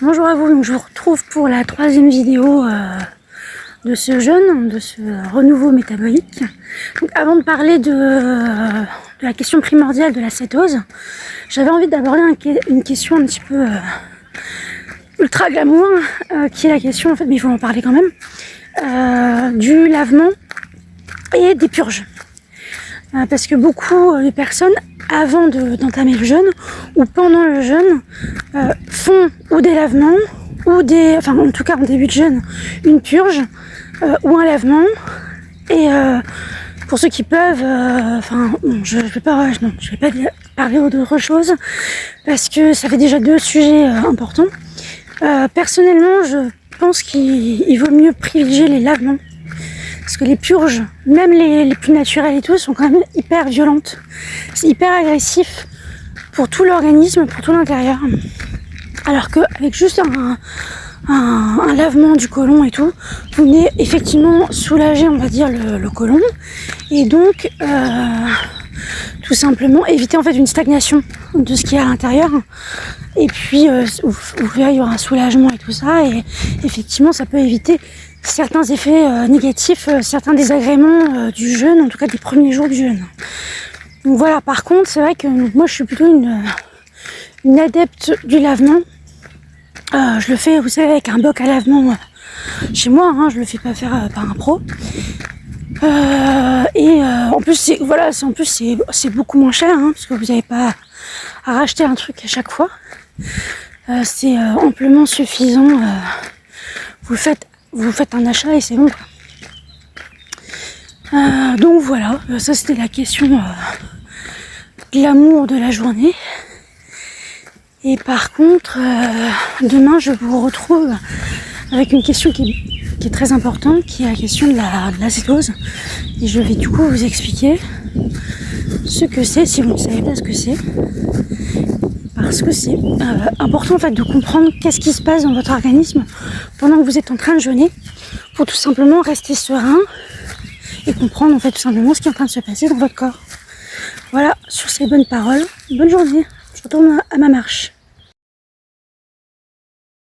Bonjour à vous, donc je vous retrouve pour la troisième vidéo de ce jeûne, de ce renouveau métabolique. Donc avant de parler de la question primordiale de la cétose, j'avais envie d'aborder une question un petit peu ultra glamour, qui est la question, en fait, mais il faut en parler quand même, du lavement et des purges. Parce que beaucoup de personnes, avant d'entamer le jeûne ou pendant le jeûne, font ou des lavements ou enfin en tout cas en début de jeûne, une purge ou un lavement. Et pour ceux qui peuvent, je vais pas parler d'autre chose parce que ça fait déjà deux sujets importants. Personnellement, je pense qu'il vaut mieux privilégier les lavements. Parce que les purges, même les plus naturelles et tout, sont quand même hyper violentes. C'est hyper agressif pour tout l'organisme, pour tout l'intérieur. Alors qu'avec juste un lavement du côlon et tout, vous venez effectivement soulager, on va dire, le côlon. Et donc, tout simplement éviter en fait une stagnation de ce qu'il y a à l'intérieur. Et puis, il y aura un soulagement et tout ça. Et effectivement, ça peut éviter certains effets négatifs, certains désagréments du jeûne, en tout cas des premiers jours du jeûne. Donc voilà, par contre, c'est vrai que moi je suis plutôt une adepte du lavement. Je le fais, vous savez, avec un bloc à lavement chez moi, je le fais pas faire par un pro. En plus, c'est beaucoup moins cher, parce que vous n'avez pas à racheter un truc à chaque fois. C'est amplement suffisant. Vous faites un achat et c'est bon. Donc voilà, ça c'était la question de l'amour de la journée. Et par contre, demain je vous retrouve avec une question qui est très importante, qui est la question de la cétose. Et je vais du coup vous expliquer ce que c'est, si vous ne savez pas ce que c'est. Parce que c'est important en fait de comprendre qu'est-ce qui se passe dans votre organisme pendant que vous êtes en train de jeûner, pour tout simplement rester serein et comprendre en fait tout simplement ce qui est en train de se passer dans votre corps. Voilà, sur ces bonnes paroles, bonne journée, je retourne à ma marche.